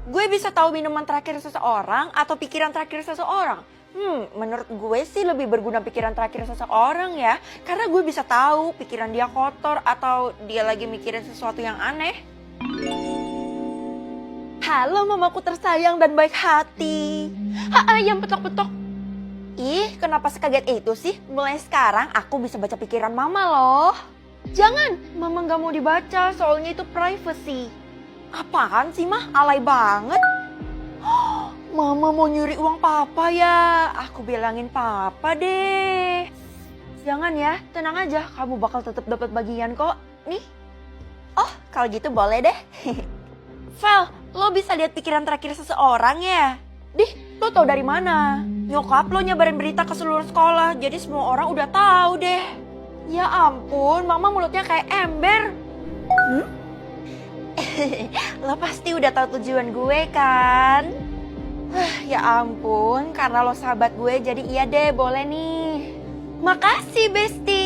Gue bisa tahu minuman terakhir seseorang atau pikiran terakhir seseorang? Menurut gue sih lebih berguna pikiran terakhir seseorang ya. Karena gue bisa tahu pikiran dia kotor atau dia lagi mikirin sesuatu yang aneh. Halo mamaku tersayang dan baik hati. Ayam petok-petok. Ih, kenapa sekaget itu sih? Mulai sekarang aku bisa baca pikiran mama loh. Jangan, mama gak mau dibaca soalnya itu privacy. Apaan sih mah? Alay banget. Mama mau nyuri uang papa ya? Aku bilangin papa deh. Jangan ya, tenang aja. Kamu bakal tetap dapat bagian kok. Nih. Oh, kalau gitu boleh deh. Val, lo bisa lihat pikiran terakhir seseorang ya? Dih, lo tau dari mana? Nyokap lo nyebarin berita ke seluruh sekolah, jadi semua orang udah tahu deh. Ya ampun, mama mulutnya kayak ember. Lo pasti udah tahu tujuan gue kan? Ya ampun, karena lo sahabat gue jadi iya deh, boleh nih. Makasih Besti.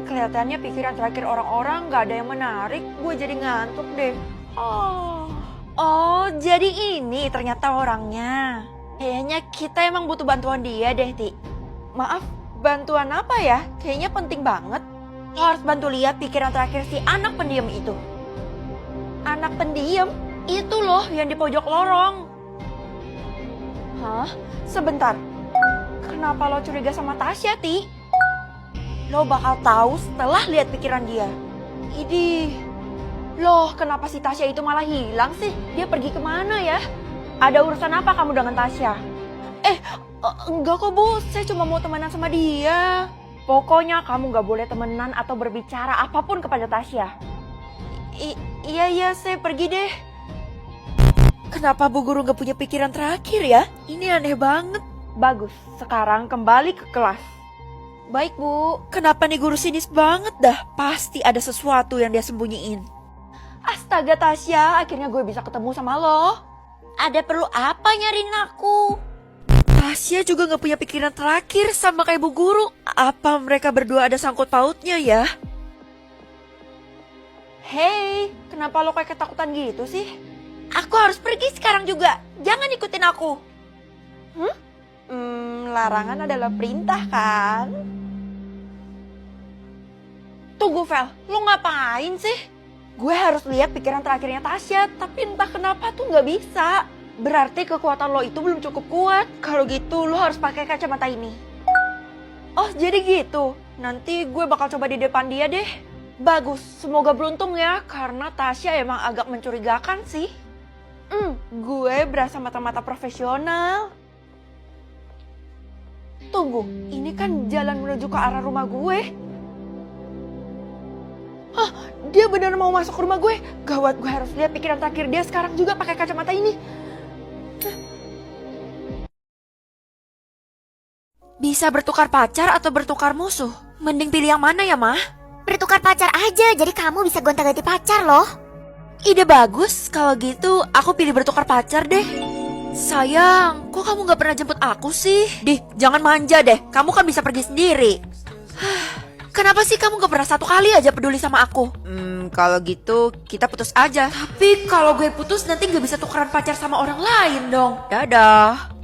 Kelihatannya pikiran terakhir orang-orang gak ada yang menarik. Gue jadi ngantuk deh. Oh, jadi ini ternyata orangnya. Kayaknya kita emang butuh bantuan dia deh, Ti. Maaf, bantuan apa ya? Kayaknya penting banget. Lo harus bantu lihat pikiran terakhir si anak pendiam itu. Anak pendiam? Itu loh yang di pojok lorong. Hah? Sebentar. Kenapa lo curiga sama Tasya, Ti? Lo bakal tahu setelah lihat pikiran dia. Idih. Loh, kenapa si Tasya itu malah hilang sih? Dia pergi kemana ya? Ada urusan apa kamu dengan Tasya? Enggak kok Bu, saya cuma mau temenan sama dia. Pokoknya kamu gak boleh temenan atau berbicara apapun kepada Tasya. Iya, saya pergi deh. Kenapa Bu Guru gak punya pikiran terakhir ya? Ini aneh banget. Bagus, sekarang kembali ke kelas. Baik Bu. Kenapa nih guru sinis banget dah? Pasti ada sesuatu yang dia sembunyiin. Astaga Tasya, akhirnya gue bisa ketemu sama lo. Ada perlu apa nyariin aku? Tasya juga gak punya pikiran terakhir sama kayak Bu Guru. Apa mereka berdua ada sangkut pautnya ya? Hey, kenapa lo kayak ketakutan gitu sih? Aku harus pergi sekarang juga. Jangan ikutin aku. Larangan adalah perintah kan? Tunggu Vel, lo ngapain sih? Gue harus lihat pikiran terakhirnya Tasya, tapi entah kenapa tuh gak bisa. Berarti kekuatan lo itu belum cukup kuat. Kalau gitu lo harus pakai kacamata ini. Oh jadi gitu, nanti gue bakal coba di depan dia deh. Bagus, semoga beruntung ya, karena Tasya emang agak mencurigakan sih. Gue berasa mata-mata profesional. Tunggu, ini kan jalan menuju ke arah rumah gue. Hah, dia benar mau masuk ke rumah gue. Gawat, gue harus lihat pikiran terakhir dia sekarang juga pakai kacamata ini. Bisa bertukar pacar atau bertukar musuh? Mending pilih yang mana ya, Mah? Bertukar pacar aja, jadi kamu bisa gonta-ganti pacar loh. Ide bagus, kalau gitu aku pilih bertukar pacar deh. Sayang, kok kamu gak pernah jemput aku sih? Dih, jangan manja deh, kamu kan bisa pergi sendiri. Kenapa sih kamu gak pernah satu kali aja peduli sama aku? Kalau gitu kita putus aja. Tapi kalau gue putus nanti gak bisa tukeran pacar sama orang lain dong. Dadah.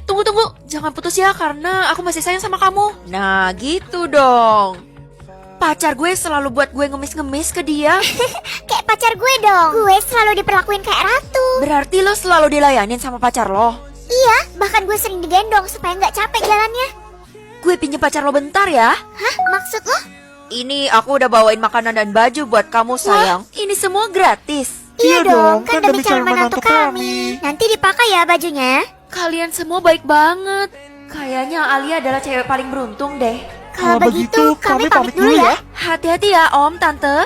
Tunggu. Jangan putus ya karena aku masih sayang sama kamu. Nah gitu dong. Pacar gue selalu buat gue ngemis-ngemis ke dia. Kayak pacar gue dong. Gue selalu diperlakuin kayak ratu. Berarti lo selalu dilayanin sama pacar lo? Iya, bahkan gue sering digendong supaya gak capek jalannya. Gue pinjem pacar lo bentar ya. Hah? Maksud lo? Ini aku udah bawain makanan dan baju buat kamu sayang. Ini semua gratis. Iya dong, kan demi calon menantu kami. Nanti dipakai ya bajunya. Kalian semua baik banget. Kayaknya Alia adalah cewek paling beruntung deh. Kalau begitu kami pamit dulu ya. Hati-hati ya Om, Tante.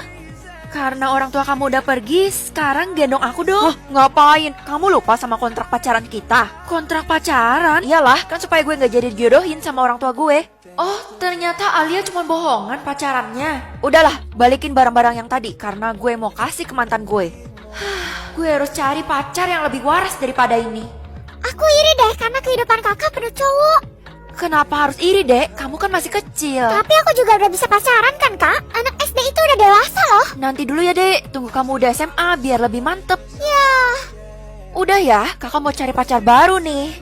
Karena orang tua kamu udah pergi, sekarang gendong aku dong. Ngapain? Kamu lupa sama kontrak pacaran kita? Kontrak pacaran? Iyalah, kan supaya gue gak jadi dijodohin sama orang tua gue. Oh, ternyata Alia cuma bohongan pacarannya. Udahlah, balikin barang-barang yang tadi karena gue mau kasih ke mantan gue. Gue harus cari pacar yang lebih waras daripada ini. Aku iri deh karena kehidupan kakak penuh cowok. Kenapa harus iri, Dek? Kamu kan masih kecil. Tapi aku juga udah bisa pacaran kan, Kak? Anak SD itu udah dewasa loh. Nanti dulu ya, Dek. Tunggu kamu udah SMA biar lebih mantep. Ya. Udah ya, kakak mau cari pacar baru nih.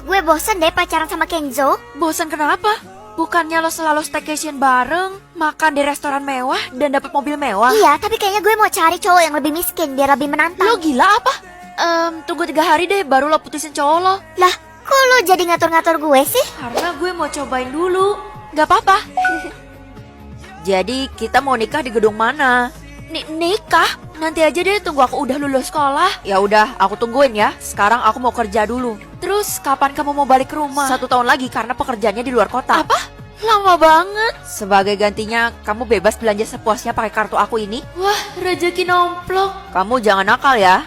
Gue bosen deh pacaran sama Kenzo. Bosan kenapa? Bukannya lo selalu staycation bareng, makan di restoran mewah, dan dapat mobil mewah? Iya, tapi kayaknya gue mau cari cowok yang lebih miskin biar lebih menantang. Lo gila apa? Tunggu 3 hari deh baru lo putusin cowok lo. Lah, kok lo jadi ngatur-ngatur gue sih? Karena gue mau cobain dulu. Gak apa-apa. Jadi kita mau nikah di gedung mana? Nikah? Nanti aja deh, tunggu aku udah lulus sekolah. Ya udah, aku tungguin ya. Sekarang aku mau kerja dulu. Terus kapan kamu mau balik ke rumah? 1 tahun lagi karena pekerjaannya di luar kota. Apa? Lama banget. Sebagai gantinya, kamu bebas belanja sepuasnya pakai kartu aku ini. Wah, rezeki nomplok. Kamu jangan nakal ya.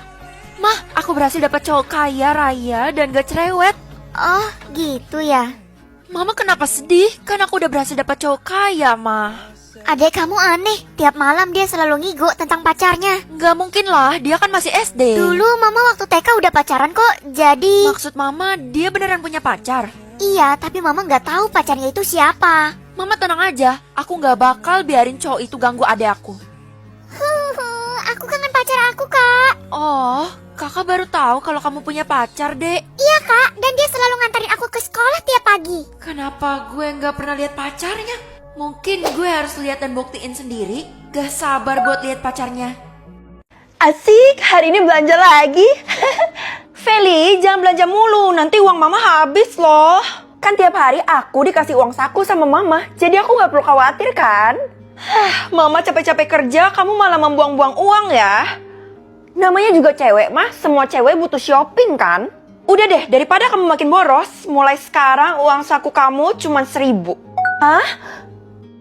Mah, aku berhasil dapat cowok kaya raya dan gak cerewet. Oh, gitu ya. Mama kenapa sedih? Kan aku udah berhasil dapat cowok kaya, Mah. Adek kamu aneh, tiap malam dia selalu ngigo tentang pacarnya. Gak mungkin lah, dia kan masih SD. Dulu mama waktu TK udah pacaran kok, jadi... Maksud mama, dia beneran punya pacar? Iya, tapi mama nggak tahu pacarnya itu siapa. Mama tenang aja, aku gak bakal biarin cowok itu ganggu adek aku. Aku kangen pacar aku, Kak. Oh, kakak baru tahu kalau kamu punya pacar, Dek. Iya, Kak, dan dia selalu nganterin aku ke sekolah tiap pagi. Kenapa gue gak pernah lihat pacarnya? Mungkin gue harus lihat dan buktiin sendiri. Gak sabar buat lihat pacarnya. Asik, hari ini belanja lagi. Feli, jangan belanja mulu, nanti uang mama habis loh. Kan tiap hari aku dikasih uang saku sama mama, jadi aku gak perlu khawatir kan? Mama capek-capek kerja, kamu malah membuang-buang uang ya? Namanya juga cewek mah, semua cewek butuh shopping kan? Udah deh, daripada kamu makin boros, mulai sekarang uang saku kamu cuma 1.000. Hah?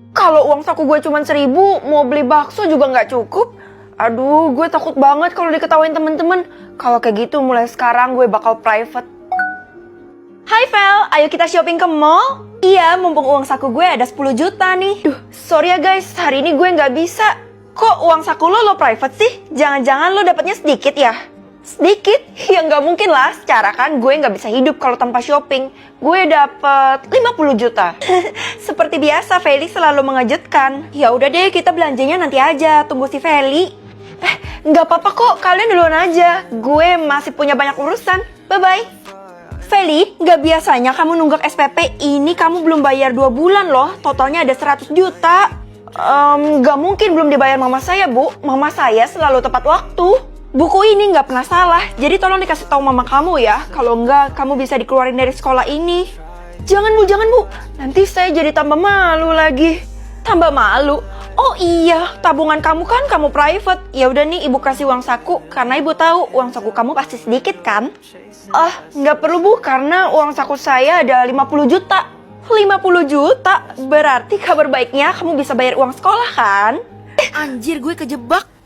Kalau uang saku gue cuma 1.000, mau beli bakso juga nggak cukup. Aduh, gue takut banget kalau diketawain temen-temen. Kalau kayak gitu, mulai sekarang gue bakal private. Hai Vel, ayo kita shopping ke mall. Iya, mumpung uang saku gue ada 10 juta nih. Duh, sorry ya guys, hari ini gue nggak bisa. Kok uang saku lo private sih? Jangan-jangan lo dapatnya sedikit ya? Sedikit? Ya nggak mungkin lah, secara kan gue nggak bisa hidup kalau tanpa shopping. Gue dapet 50 juta. Seperti biasa, Feli selalu mengejutkan. Ya udah deh, kita belanjanya nanti aja, tunggu si Feli. Nggak apa-apa kok, kalian duluan aja. Gue masih punya banyak urusan. Bye-bye. Feli, nggak biasanya kamu nunggak SPP, ini kamu belum bayar 2 bulan loh. Totalnya ada 100 juta. Nggak mungkin belum dibayar mama saya, Bu. Mama saya selalu tepat waktu. Buku ini nggak pernah salah, jadi tolong dikasih tahu mama kamu ya. Kalau nggak, kamu bisa dikeluarin dari sekolah ini. Jangan Bu. Nanti saya jadi tambah malu lagi. Tambah malu? Oh iya, tabungan kamu kan kamu private. Ya udah nih, ibu kasih uang saku karena ibu tahu uang saku kamu pasti sedikit kan? Nggak perlu Bu, karena uang saku saya ada 50 juta. 50 juta? Berarti kabar baiknya kamu bisa bayar uang sekolah kan? Anjir, gue kejebak.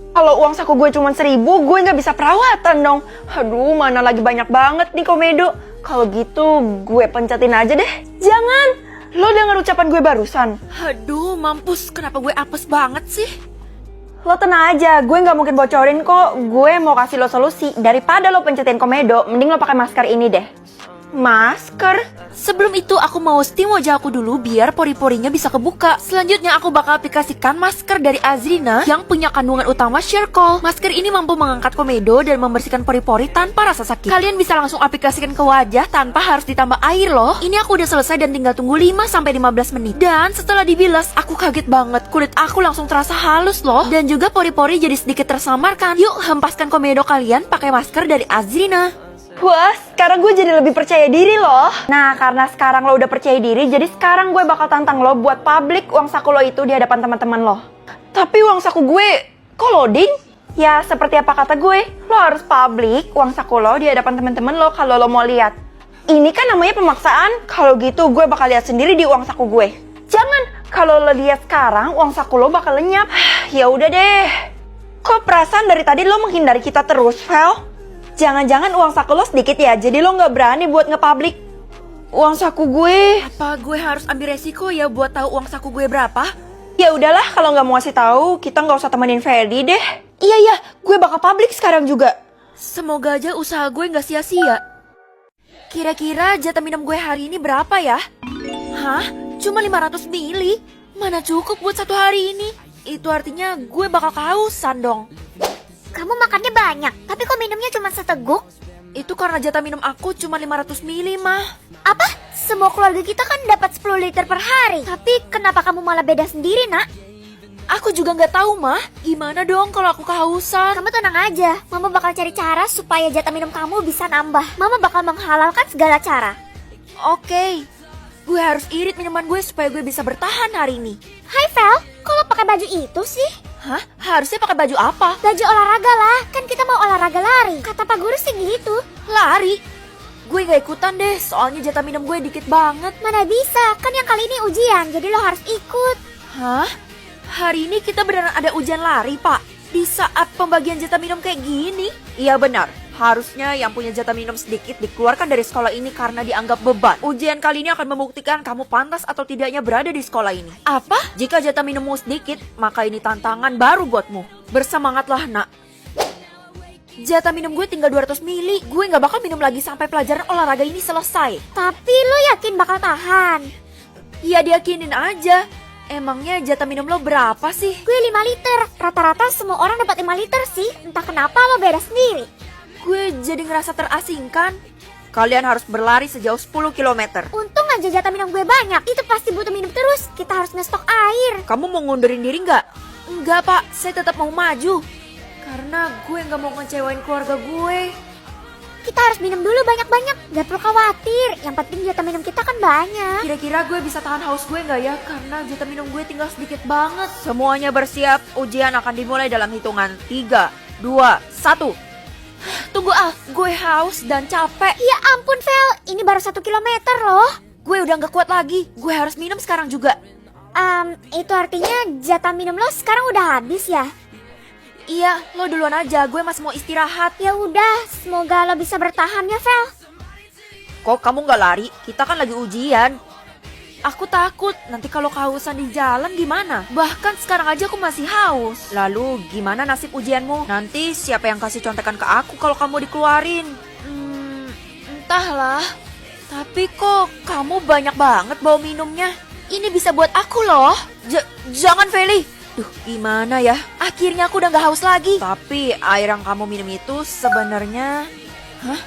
Kalau uang saku gue cuma 1.000, gue nggak bisa perawatan dong. Aduh, mana lagi banyak banget nih komedo. Kalau gitu, gue pencetin aja deh. Jangan! Lo denger ucapan gue barusan? Aduh, mampus. Kenapa gue apes banget sih? Lo tenang aja, gue nggak mungkin bocorin kok. Gue mau kasih lo solusi. Daripada lo pencetin komedo, mending lo pakai masker ini deh. Masker? Sebelum itu aku mau steam wajahku dulu biar pori-porinya bisa kebuka. Selanjutnya aku bakal aplikasikan masker dari Azrina yang punya kandungan utama Shearcoal. Masker ini mampu mengangkat komedo dan membersihkan pori-pori tanpa rasa sakit. Kalian bisa langsung aplikasikan ke wajah tanpa harus ditambah air loh. Ini aku udah selesai dan tinggal tunggu 5-15 menit. Dan setelah dibilas, aku kaget banget. Kulit aku langsung terasa halus loh. Dan juga pori-pori jadi sedikit tersamarkan. Yuk, hempaskan komedo kalian pakai masker dari Azrina. Wah, sekarang gue jadi lebih percaya diri loh. Nah, karena sekarang lo udah percaya diri, jadi sekarang gue bakal tantang lo buat publik uang saku lo itu di hadapan teman-teman lo. Tapi uang saku gue, kok loading? Ya, seperti apa kata gue, lo harus publik uang saku lo di hadapan teman-teman lo kalau lo mau lihat. Ini kan namanya pemaksaan, kalau gitu gue bakal lihat sendiri di uang saku gue. Jangan, kalau lo lihat sekarang, uang saku lo bakal lenyap. Ya udah deh. Kok perasaan dari tadi lo menghindari kita terus, Vel? Jangan-jangan uang saku lo sedikit ya, jadi lo nggak berani buat nge-publik uang saku gue. Apa gue harus ambil resiko ya buat tahu uang saku gue berapa? Ya udahlah, kalau nggak mau ngasih tahu, kita nggak usah temenin Feli deh. Iya, gue bakal publik sekarang juga. Semoga aja usaha gue nggak sia-sia. Kira-kira jatah minum gue hari ini berapa ya? Hah? Cuma 500 mili? Mana cukup buat 1 hari ini? Itu artinya gue bakal kehausan dong. Kamu makannya banyak, tapi kok minumnya cuma seteguk? Itu karena jatah minum aku cuma 500 mili, mah. Apa? Semua keluarga kita kan dapat 10 liter per hari. Tapi kenapa kamu malah beda sendiri, nak? Aku juga nggak tahu, mah. Gimana dong kalau aku kehausan? Kamu tenang aja. Mama bakal cari cara supaya jatah minum kamu bisa nambah. Mama bakal menghalalkan segala cara. Oke. Gue harus irit minuman gue supaya gue bisa bertahan hari ini. Hai, Vel. Kok lo pakai baju itu sih? Hah? Harusnya pakai baju apa? Baju olahraga lah. Kan kita mau olahraga lari. Kata Pak Guru sih gitu. Lari? Gue gak ikutan deh, soalnya jatah minum gue dikit banget. Mana bisa? Kan yang kali ini ujian, jadi lo harus ikut. Hah? Hari ini kita beneran ada ujian lari, Pak. Di saat pembagian jatah minum kayak gini? Iya benar. Harusnya yang punya jatah minum sedikit dikeluarkan dari sekolah ini karena dianggap beban. Ujian kali ini akan membuktikan kamu pantas atau tidaknya berada di sekolah ini. Apa? Jika jatah minummu sedikit, maka ini tantangan baru buatmu. Bersemangatlah, nak. Jatah minum gue tinggal 200 mili. Gue gak bakal minum lagi sampai pelajaran olahraga ini selesai. Tapi lo yakin bakal tahan? Ya diyakinin aja. Emangnya jatah minum lo berapa sih? Gue 5 liter. Rata-rata semua orang dapat 5 liter sih. Entah kenapa lo beda sendiri. Gue jadi ngerasa terasingkan. Kalian harus berlari sejauh 10 km. Untung aja jatah minum gue banyak. Itu pasti butuh minum terus. Kita harus ngestok air. Kamu mau ngundurin diri nggak? Enggak, Pak. Saya tetap mau maju. Karena gue nggak mau ngecewain keluarga gue. Kita harus minum dulu banyak-banyak. Gak perlu khawatir. Yang penting jatah minum kita kan banyak. Kira-kira gue bisa tahan haus gue nggak ya? Karena jatah minum gue tinggal sedikit banget. Semuanya bersiap. Ujian akan dimulai dalam hitungan 3, 2, 1. Tunggu, gue haus dan capek. Ya ampun, Vel. Ini baru 1 kilometer loh. Gue udah nggak kuat lagi. Gue harus minum sekarang juga. Itu artinya jatah minum lo sekarang udah habis ya? Iya, lo duluan aja. Gue masih mau istirahat. Ya udah, semoga lo bisa bertahan ya, Vel. Kok kamu nggak lari? Kita kan lagi ujian. Aku takut nanti kalau kehausan di jalan gimana? Bahkan sekarang aja aku masih haus. Lalu gimana nasib ujianmu? Nanti siapa yang kasih contekan ke aku kalau kamu dikeluarin? Entahlah. Tapi kok kamu banyak banget bawa minumnya? Ini bisa buat aku loh. Jangan, Feli. Duh, gimana ya? Akhirnya aku udah gak haus lagi. Tapi air yang kamu minum itu sebenarnya... Hah?